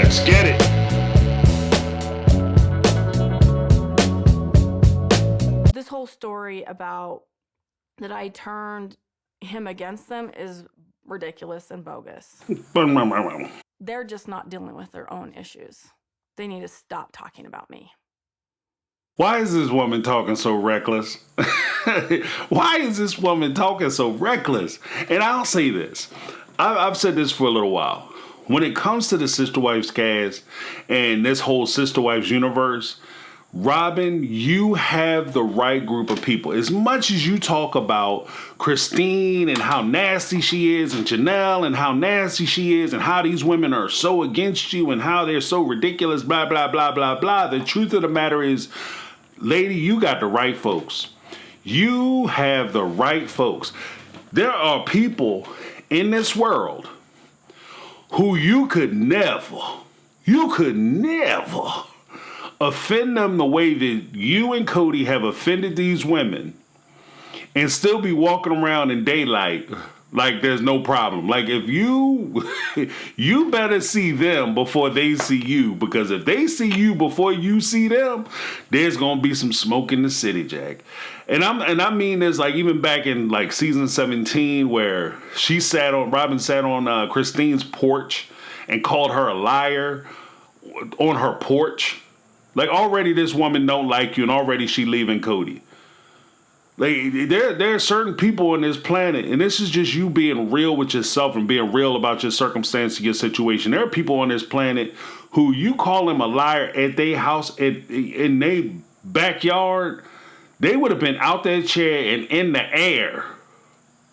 Let's get it. This whole story about that I turned him against them is ridiculous and bogus. They're just not dealing with their own issues. They need to stop talking about me. Why is this woman talking so reckless? Why is this woman talking so reckless? And I'll say this. I've said this for a little while. When it comes to the Sister Wives cast and this whole Sister Wives universe, Robyn, you have the right group of people. As much as you talk about Christine and how nasty she is, and Janelle and how nasty she is, and how these women are so against you and how they're so ridiculous, blah, blah, blah, blah, blah. The truth of the matter is, lady, you got the right folks. You have the right folks. There are people in this world who you could never offend them the way that you and Kody have offended these women and still be walking around in daylight like there's no problem. Like if you better see them before they see you, because if they see you before you see them, there's gonna be some smoke in the city, Jack. And I mean this like even back in like season 17 where Robyn sat on Christine's porch and called her a liar on her porch. Like already this woman don't like you and already she leaving Kody. Like there are certain people on this planet, and this is just you being real with yourself and being real about your circumstance and your situation. There are people on this planet who you call them a liar at their house, in their backyard. They would have been out that chair and in the air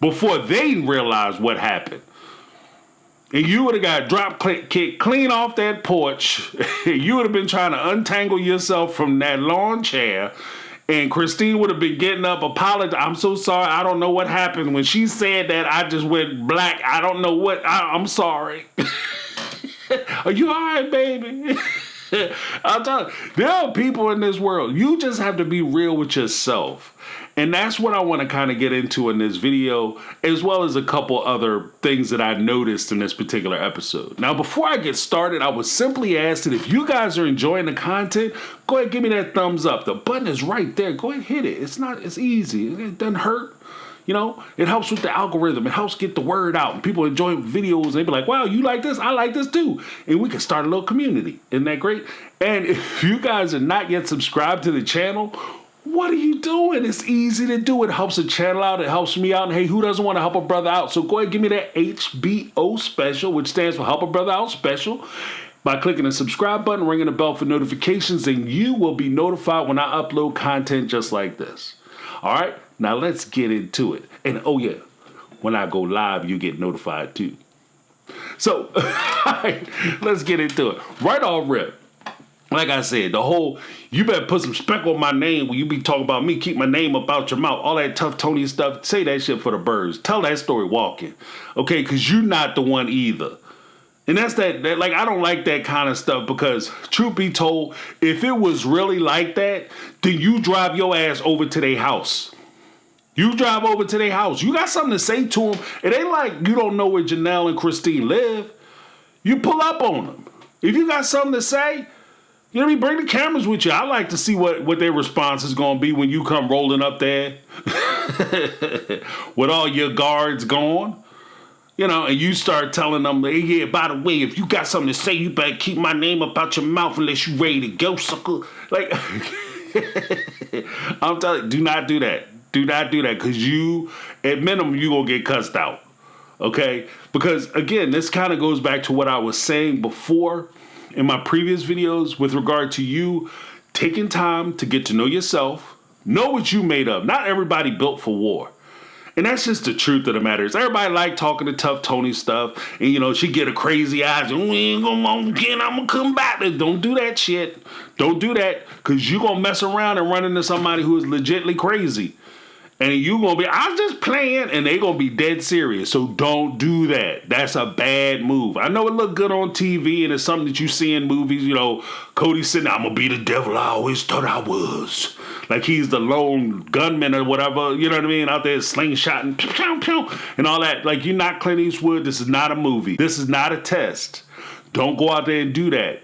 before they realized what happened. And you would have got drop kicked clean off that porch. You would have been trying to untangle yourself from that lawn chair. And Christine would have been getting up, apologizing. I'm so sorry. I don't know what happened. When she said that, I just went black. I don't know what. I'm sorry. Are you all right, baby? I'll tell you, there are people in this world. You just have to be real with yourself. And that's what I want to kind of get into in this video, as well as a couple other things that I noticed in this particular episode. Now, before I get started, I would simply ask that if you guys are enjoying the content, go ahead and give me that thumbs up. The button is right there. Go ahead and hit it. It's easy. It doesn't hurt. You know, it helps with the algorithm. It helps get the word out. And people enjoy videos. And they be like, wow, you like this? I like this too. And we can start a little community. Isn't that great? And if you guys are not yet subscribed to the channel, what are you doing? It's easy to do. It helps the channel out. It helps me out. And hey, who doesn't want to help a brother out? So go ahead and give me that HBO special, which stands for Help a Brother Out Special, by clicking the subscribe button, ringing the bell for notifications, and you will be notified when I upload content just like this. All right, now let's get into it. And oh yeah, when I go live, you get notified too. So, all right, let's get into it. Right off rip. Like I said, the whole, you better put some respect on my name when you be talking about me, keep my name up out your mouth, all that tough Tony stuff, say that shit for the birds. Tell that story walking, okay? Because you're not the one either. And that's that, like, I don't like that kind of stuff because, truth be told, if it was really like that, then you drive your ass over to their house. You drive over to their house. You got something to say to them. It ain't like you don't know where Janelle and Christine live. You pull up on them. If you got something to say, you know what I mean? Bring the cameras with you. I like to see what their response is going to be when you come rolling up there with all your guards gone. You know, and you start telling them, hey, yeah, by the way, if you got something to say, you better keep my name up out your mouth unless you ready to go, sucker. Like, I'm telling you, do not do that. Do not do that because you, at minimum, you going to get cussed out. Okay? Because, again, this kind of goes back to what I was saying before in my previous videos with regard to you taking time to get to know yourself, know what you made of. Not everybody built for war. And that's just the truth of the matter. Is everybody like talking to tough Tony stuff, and you know, she get a crazy eyes, and we ain't gonna again, I'm gonna come back. Don't do that shit. Don't do that, because you gonna mess around and run into somebody who is legitly crazy. And you gonna be, I'm just playing, and they gonna be dead serious. So don't do that. That's a bad move. I know it look good on TV, and it's something that you see in movies. You know, Kody sitting, I'm gonna be the devil I always thought I was. like he's the lone gunman or whatever, you know what I mean, out there slingshotting, pew, pew, and all that. Like, you're not Clint Eastwood. This is not a movie. This is not a test. Don't go out there and do that,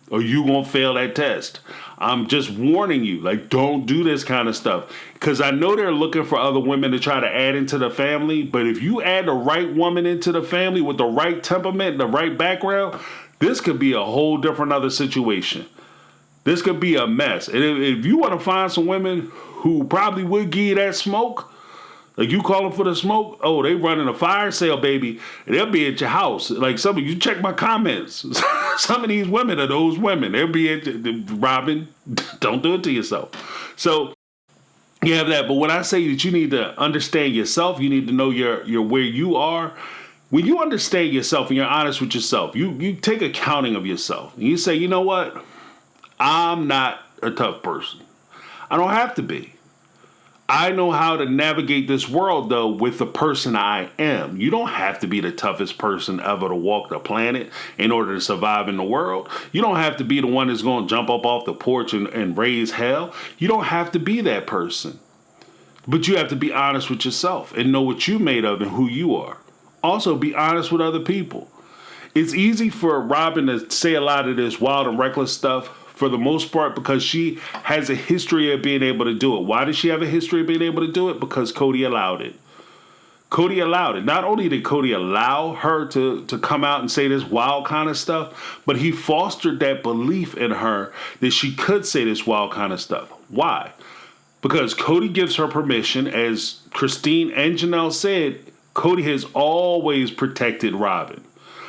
or you gonna fail that test. I'm just warning you, like, don't do this kind of stuff. Because I know they're looking for other women to try to add into the family, but if you add the right woman into the family with the right temperament, the right background, this could be a whole different other situation. This could be a mess. And if you want to find some women who probably would give you that smoke, like you calling for the smoke, oh, they running a fire sale, baby. They'll be at your house. Like, some of you check my comments. Some of these women are those women. They'll be at Robyn. Don't do it to yourself. So you have that. But when I say that you need to understand yourself, you need to know your where you are. When you understand yourself and you're honest with yourself, you take accounting of yourself. And you say, you know what? I'm not a tough person. I don't have to be. I know how to navigate this world, though, with the person I am. You don't have to be the toughest person ever to walk the planet in order to survive in the world. You don't have to be the one that's going to jump up off the porch and raise hell. You don't have to be that person. But you have to be honest with yourself and know what you're made of and who you are. Also, be honest with other people. It's easy for Robyn to say a lot of this wild and reckless stuff, for the most part, because she has a history of being able to do it. Why does she have a history of being able to do it? Because Kody allowed it. Kody allowed it. Not only did Kody allow her to come out and say this wild kind of stuff, but he fostered that belief in her that she could say this wild kind of stuff. Why? Because Kody gives her permission. As Christine and Janelle said, Kody has always protected Robyn.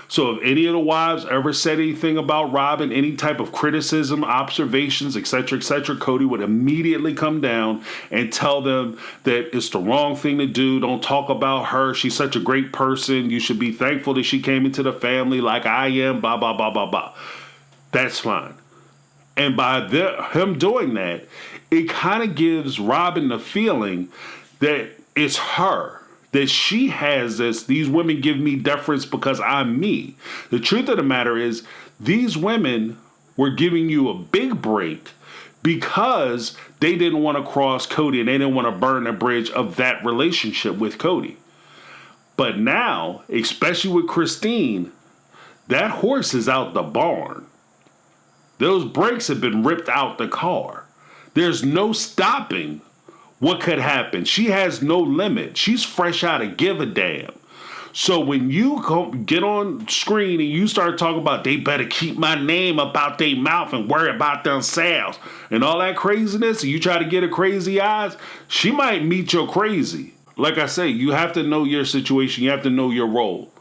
So if any of the wives ever said anything about Robyn, any type of criticism, observations, etc., Kody would immediately come down and tell them that it's the wrong thing to do. Don't talk about her. She's such a great person. You should be thankful that she came into the family like I am, blah, blah, blah, blah, blah. That's fine. And by him doing that, it kind of gives Robyn the feeling that it's her. That she has this, these women give me deference because I'm me. The truth of the matter is, these women were giving you a big break because they didn't want to cross Kody and they didn't want to burn the bridge of that relationship with Kody. But now, especially with Christine, that horse is out the barn. Those brakes have been ripped out the car. There's no stopping what could happen. She has no limit. She's fresh out of give a damn. So when you get on screen and you start talking about they better keep my name about their mouth and worry about themselves and all that craziness, and you try to get her crazy eyes, she might meet your crazy. Like I say, you have to know your situation. You have to know your role.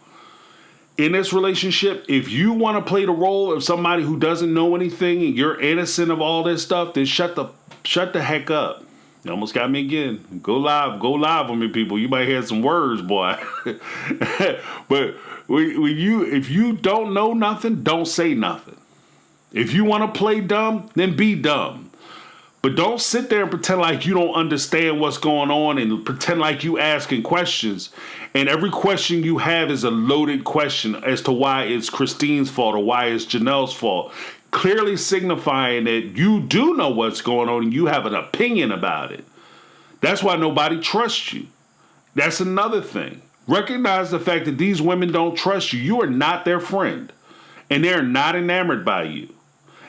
In this relationship, if you want to play the role of somebody who doesn't know anything and you're innocent of all this stuff, then shut the heck up. You almost got me again. Go live on me, people. You might hear some words, boy. But if you don't know nothing, don't say nothing. If you want to play dumb, then be dumb. But don't sit there and pretend like you don't understand what's going on and pretend like you asking questions. And every question you have is a loaded question as to why it's Christine's fault or why it's Janelle's fault. Clearly signifying that you do know what's going on and you have an opinion about it. That's why nobody trusts you. That's another thing. Recognize the fact that these women don't trust you. You are not their friend. And they're not enamored by you.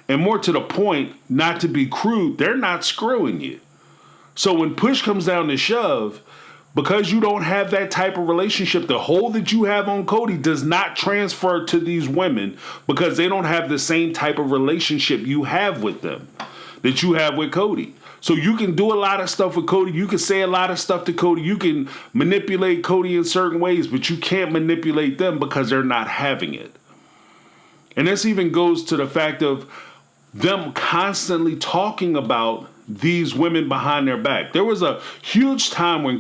And more to the point, not to be crude, they're not screwing you. So when push comes down to shove, because you don't have that type of relationship, the hold that you have on Kody does not transfer to these women because they don't have the same type of relationship you have with them that you have with Kody. So you can do a lot of stuff with Kody. You can say a lot of stuff to Kody. You can manipulate Kody in certain ways, but you can't manipulate them because they're not having it. And this even goes to the fact of them constantly talking about these women behind their back. There was a huge time when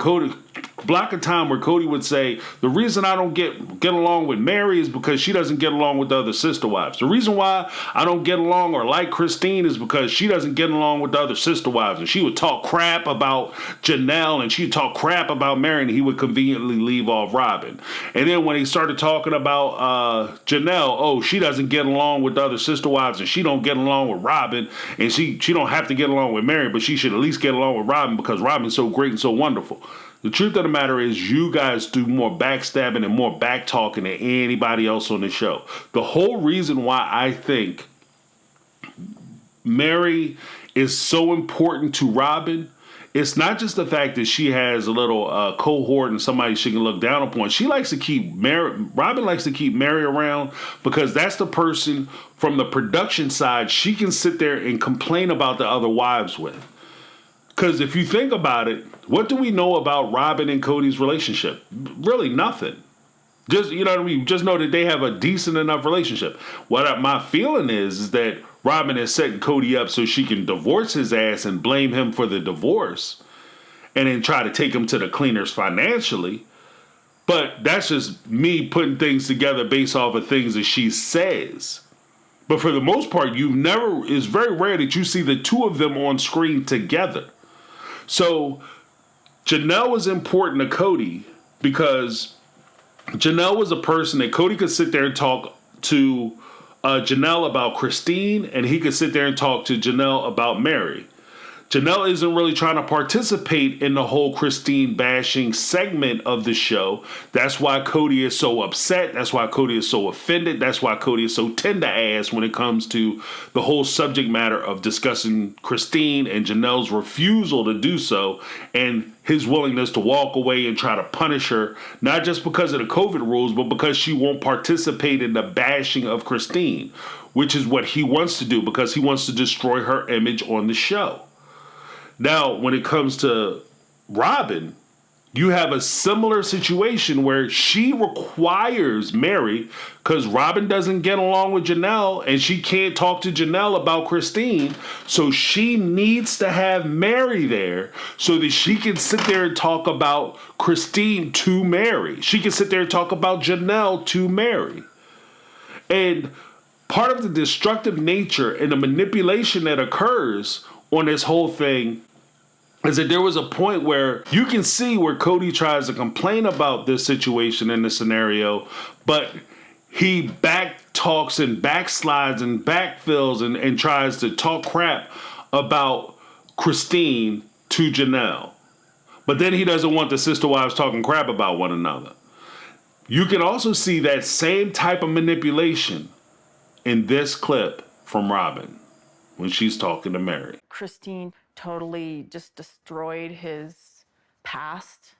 block of time where Kody would say, the reason I don't get along with Mary is because she doesn't get along with the other sister wives. The reason why I don't get along or like Christine is because she doesn't get along with the other sister wives. And she would talk crap about Janelle and she'd talk crap about Mary, and he would conveniently leave off Robyn. And then when he started talking about Janelle, oh, she doesn't get along with the other sister wives and she don't get along with Robyn, and she don't have to get along with Mary, but she should at least get along with Robyn because Robyn's so great and so wonderful. The truth of the matter is you guys do more backstabbing and more back talking than anybody else on the show. The whole reason why I think Mary is so important to Robyn, it's not just the fact that she has a little cohort and somebody she can look down upon. She likes to keep Robyn likes to keep Mary around because that's the person from the production side she can sit there and complain about the other wives with. Because if you think about it, what do we know about Robyn and Kody's relationship? Really nothing. Just, you know what I mean? Just know that they have a decent enough relationship. What my feeling is that Robyn is setting Kody up so she can divorce his ass and blame him for the divorce and then try to take him to the cleaners financially. But that's just me putting things together based off of things that she says. But for the most part, it's very rare that you see the two of them on screen together. So Janelle was important to Kody because Janelle was a person that Kody could sit there and talk to Janelle about Christine, and he could sit there and talk to Janelle about Mary. Janelle isn't really trying to participate in the whole Christine bashing segment of the show. That's why Kody is so upset. That's why Kody is so offended. That's why Kody is so tender ass when it comes to the whole subject matter of discussing Christine and Janelle's refusal to do so and his willingness to walk away and try to punish her, not just because of the COVID rules, but because she won't participate in the bashing of Christine, which is what he wants to do because he wants to destroy her image on the show. Now, when it comes to Robyn, you have a similar situation where she requires Mary, because Robyn doesn't get along with Janelle and she can't talk to Janelle about Christine, so she needs to have Mary there so that she can sit there and talk about Christine to Mary. She can sit there and talk about Janelle to Mary. And part of the destructive nature and the manipulation that occurs on this whole thing is that there was a point where you can see where Kody tries to complain about this situation in the scenario, but he back talks and backslides and backfills and tries to talk crap about Christine to Janelle. But then he doesn't want the sister wives talking crap about one another. You can also see that same type of manipulation in this clip from Robyn when she's talking to Mary. Christine totally just destroyed his past,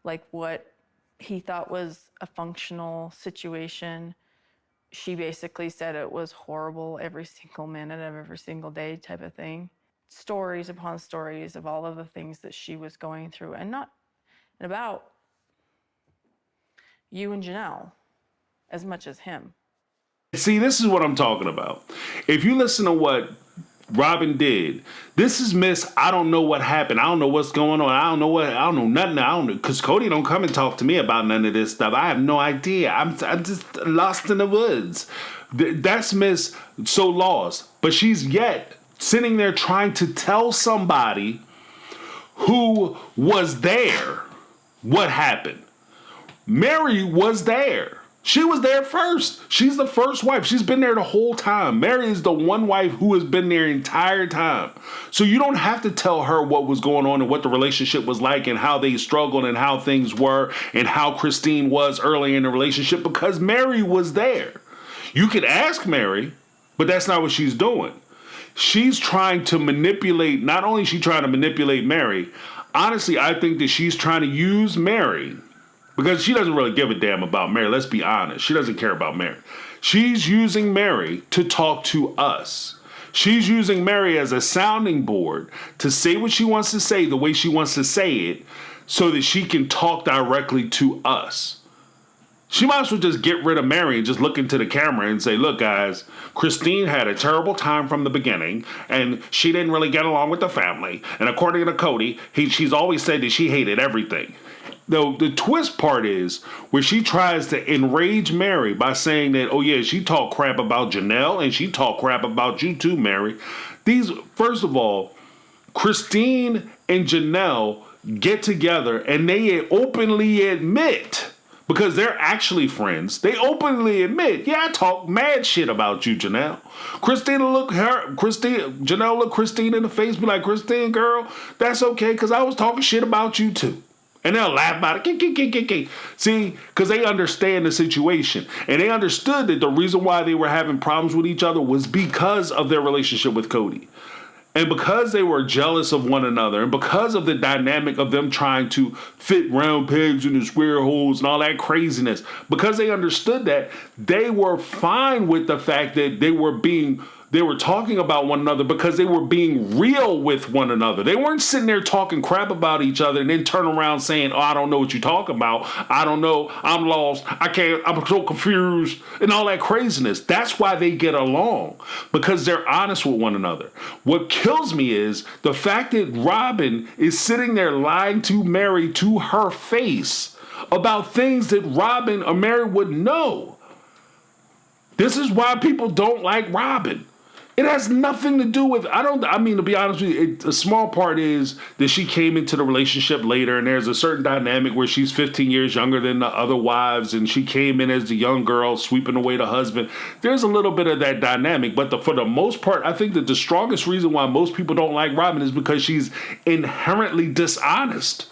like what he thought was a functional situation. She basically said it was horrible every single minute of every single day type of thing. Stories upon stories of all of the things that she was going through, and about you and Janelle as much as him. See, this is what I'm talking about. If you listen to what Robyn did, this is Miss I don't know what happened. I don't know what's going on. I don't know nothing. I don't know, because Kody don't come and talk to me about none of this stuff. I have no idea. I'm just lost in the woods. That's Miss so lost. But she's yet sitting there trying to tell somebody who was there what happened. Mary was there. She was there first. She's the first wife. She's been there the whole time. Mary is the one wife who has been there the entire time. So you don't have to tell her what was going on and what the relationship was like and how they struggled and how things were and how Christine was early in the relationship, because Mary was there. You could ask Mary, but that's not what she's doing. She's trying to manipulate, not only is she trying to manipulate Mary, honestly, I think that she's trying to use Mary, because she doesn't really give a damn about Mary. Let's be honest. She doesn't care about Mary. She's using Mary to talk to us. She's using Mary as a sounding board to say what she wants to say the way she wants to say it so that she can talk directly to us. She might as well just get rid of Mary and just look into the camera and say, look, guys, Christine had a terrible time from the beginning, and she didn't really get along with the family. And according to Kody, she's always said that she hated everything. the twist part is where she tries to enrage Mary by saying that, oh yeah, she talked crap about Janelle and she talked crap about you too, Mary. First of all, Christine and Janelle get together and they openly admit, because they're actually friends, they openly admit, yeah, I talk mad shit about you, Janelle. Janelle look Christine in the face, be like, Christine, girl, that's okay, because I was talking shit about you too. And they'll laugh about it. See, because they understand the situation. And they understood that the reason why they were having problems with each other was because of their relationship with Kody. And because they were jealous of one another, and because of the dynamic of them trying to fit round pegs into square holes and all that craziness, because they understood that, they were fine with the fact that they were talking about one another because they were being real with one another. They weren't sitting there talking crap about each other and then turn around saying, oh, I don't know what you're talking about. I don't know. I'm lost. I'm so confused and all that craziness. That's why they get along, because they're honest with one another. What kills me is the fact that Robyn is sitting there lying to Mary to her face about things that Robyn or Mary would know. This is why people don't like Robyn. It has nothing to do with, to be honest with you, a small part is that she came into the relationship later, and there's a certain dynamic where she's 15 years younger than the other wives, and she came in as the young girl sweeping away the husband. There's a little bit of that dynamic, but for the most part, I think that the strongest reason why most people don't like Robyn is because she's inherently dishonest.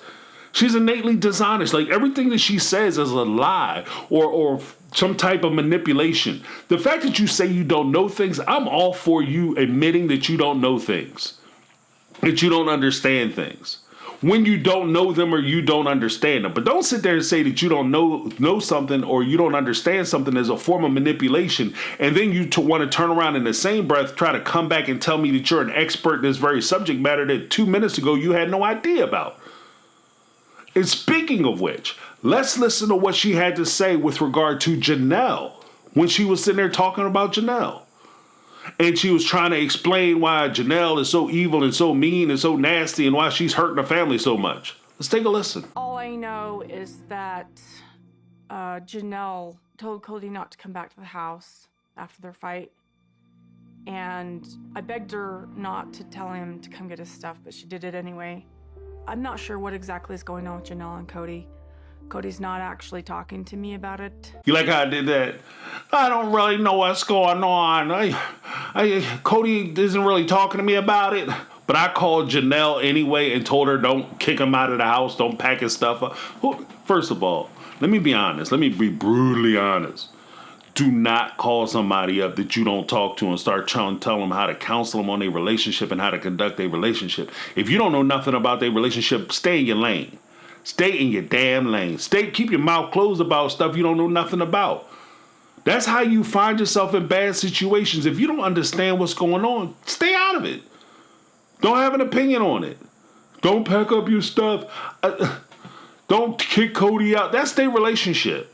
She's innately dishonest. Like, everything that she says is a lie or some type of manipulation. The fact that you say you don't know things, I'm all for you admitting that you don't know things, that you don't understand things, when you don't know them or you don't understand them. But don't sit there and say that you don't know something or you don't understand something as a form of manipulation, and then you want to turn around in the same breath, try to come back and tell me that you're an expert in this very subject matter that 2 minutes ago you had no idea about. And speaking of which, let's listen to what she had to say with regard to Janelle when she was sitting there talking about Janelle. And she was trying to explain why Janelle is so evil and so mean and so nasty and why she's hurting her family so much. Let's take a listen. All I know is that Janelle told Kody not to come back to the house after their fight. And I begged her not to tell him to come get his stuff, but she did it anyway. I'm not sure what exactly is going on with Janelle and Kody. Cody's not actually talking to me about it. You like how I did that? I don't really know what's going on. Kody isn't really talking to me about it. But I called Janelle anyway and told her don't kick him out of the house, don't pack his stuff up. First of all, let me be honest. Let me be brutally honest. Do not call somebody up that you don't talk to and start trying to tell them how to counsel them on their relationship and how to conduct their relationship. If you don't know nothing about their relationship, stay in your lane. Stay in your damn lane. Keep your mouth closed about stuff you don't know nothing about. That's how you find yourself in bad situations. If you don't understand what's going on, stay out of it. Don't have an opinion on it. Don't pack up your stuff. Don't kick Kody out. That's their relationship.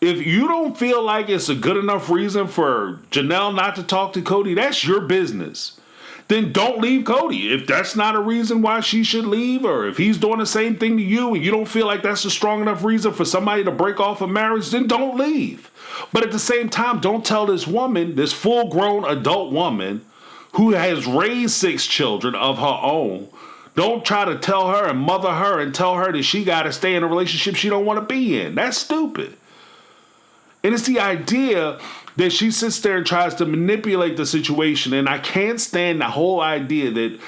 If you don't feel like it's a good enough reason for Janelle not to talk to Kody, that's your business. Then don't leave Kody. If that's not a reason why she should leave, or if he's doing the same thing to you and you don't feel like that's a strong enough reason for somebody to break off a marriage, then don't leave. But at the same time, don't tell this woman, this full-grown adult woman who has raised 6 children of her own, don't try to tell her and mother her and tell her that she got to stay in a relationship she don't want to be in. That's stupid. And it's the idea that she sits there and tries to manipulate the situation. And I can't stand the whole idea that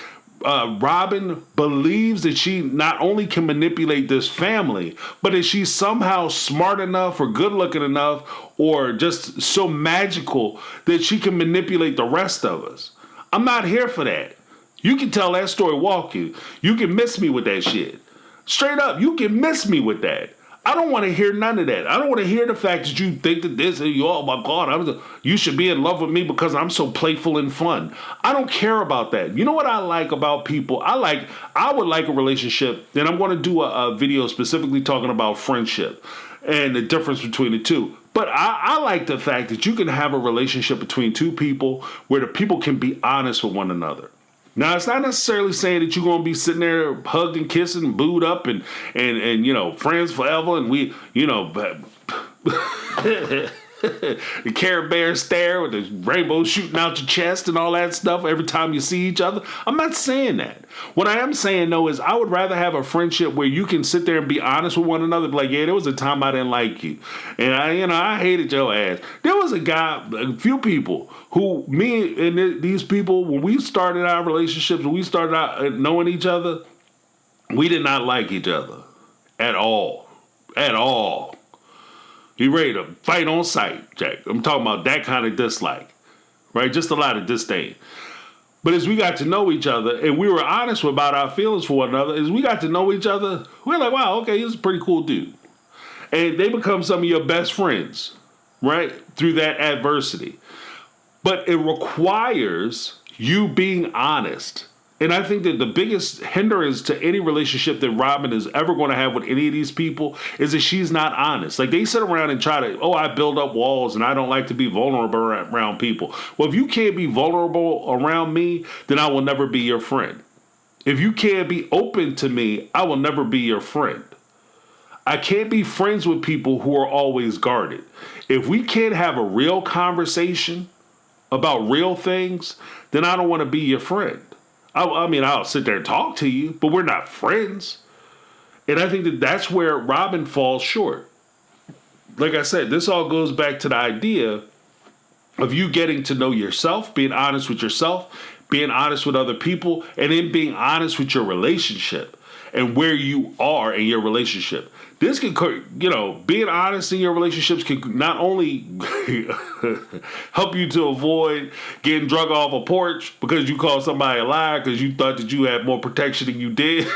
Robyn believes that she not only can manipulate this family, but that she's somehow smart enough or good looking enough or just so magical that she can manipulate the rest of us. I'm not here for that. You can tell that story walking. You can miss me with that shit. Straight up, you can miss me with that. I don't want to hear none of that. I don't want to hear the fact that you think that this, oh my God, you should be in love with me because I'm so playful and fun. I don't care about that. You know what I like about people? I would like a relationship, and I'm going to do a video specifically talking about friendship and the difference between the two. But I like the fact that you can have a relationship between two people where the people can be honest with one another. Now, it's not necessarily saying that you're going to be sitting there hugged and kissing, booed up, and you know, friends forever, and we, you know, the Care Bear stare with the rainbow shooting out your chest and all that stuff every time you see each other. I'm not saying that. What I am saying, though, is I would rather have a friendship where you can sit there and be honest with one another. Like, yeah, there was a time I didn't like you, and I hated your ass. There was a few people who, me and these people, when we started our relationships, when we started out knowing each other, we did not like each other at all. At all. You ready to fight on sight, Jack. I'm talking about that kind of dislike, right? Just a lot of disdain. But as we got to know each other and we were honest about our feelings for one another, as we got to know each other, we're like, wow, okay, he's a pretty cool dude. And they become some of your best friends, right? Through that adversity. But it requires you being honest. And I think that the biggest hindrance to any relationship that Robyn is ever going to have with any of these people is that she's not honest. Like, they sit around and try to, I build up walls and I don't like to be vulnerable around people. Well, if you can't be vulnerable around me, then I will never be your friend. If you can't be open to me, I will never be your friend. I can't be friends with people who are always guarded. If we can't have a real conversation about real things, then I don't want to be your friend. I mean, I'll sit there and talk to you, but we're not friends. And I think that that's where Robyn falls short. Like I said, this all goes back to the idea of you getting to know yourself, being honest with yourself, being honest with other people, and then being honest with your relationship and where you are in your relationship. This can, being honest in your relationships can not only help you to avoid getting drug off a porch because you called somebody a liar because you thought that you had more protection than you did,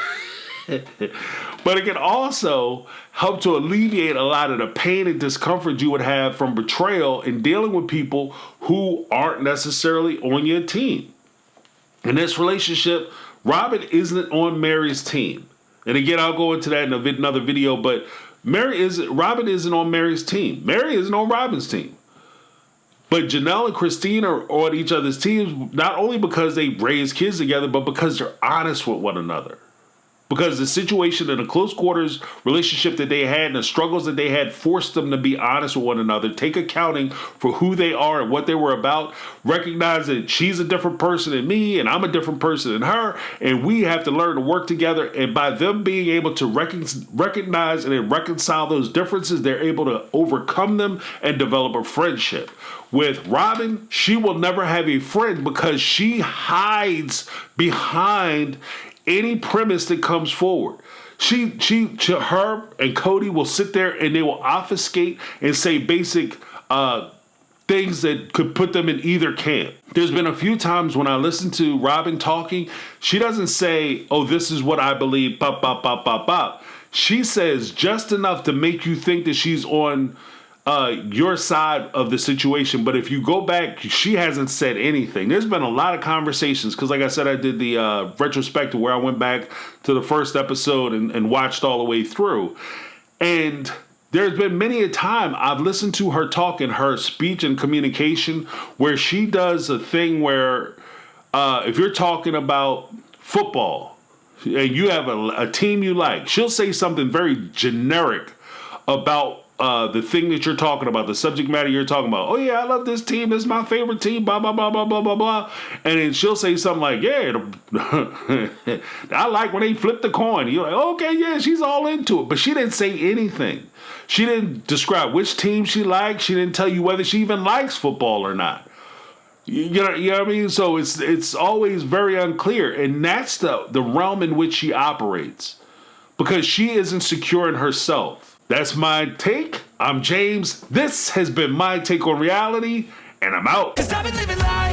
but it can also help to alleviate a lot of the pain and discomfort you would have from betrayal in dealing with people who aren't necessarily on your team. In this relationship, Robyn isn't on Mary's team. And again, I'll go into that in another video, but Robyn isn't on Mary's team. Mary isn't on Robyn's team. But Janelle and Christine are on each other's teams, not only because they raise kids together, but because they're honest with one another. Because the situation in a close quarters relationship that they had and the struggles that they had forced them to be honest with one another, take accounting for who they are and what they were about, recognize that she's a different person than me and I'm a different person than her, and we have to learn to work together. And by them being able to recognize and then reconcile those differences, they're able to overcome them and develop a friendship. With Robyn, she will never have a friend because she hides behind any premise that comes forward. Her and Kody will sit there and they will obfuscate and say basic things that could put them in either camp. There's been a few times when I listen to Robyn talking, she doesn't say, oh, this is what I believe, pop, pop, pop, pop, pop. She says just enough to make you think that she's on your side of the situation. But if you go back, she hasn't said anything. There's been a lot of conversations because, like I said, I did the retrospective where I went back to the first episode and watched all the way through. And there's been many a time I've listened to her talk in her speech and communication where she does a thing where if you're talking about football and you have a team you like, she'll say something very generic about the thing that you're talking about, the subject matter you're talking about. Oh, yeah, I love this team. This is my favorite team, blah, blah, blah, blah, blah, blah, blah. And then she'll say something like, yeah, I like when they flip the coin. You're like, okay, yeah, she's all into it. But she didn't say anything. She didn't describe which team she likes. She didn't tell you whether she even likes football or not. You know what I mean? So it's always very unclear. And that's the realm in which she operates. Because she isn't secure in herself. That's my take. I'm James. This has been my take on reality, and I'm out. 'Cause I've been living life.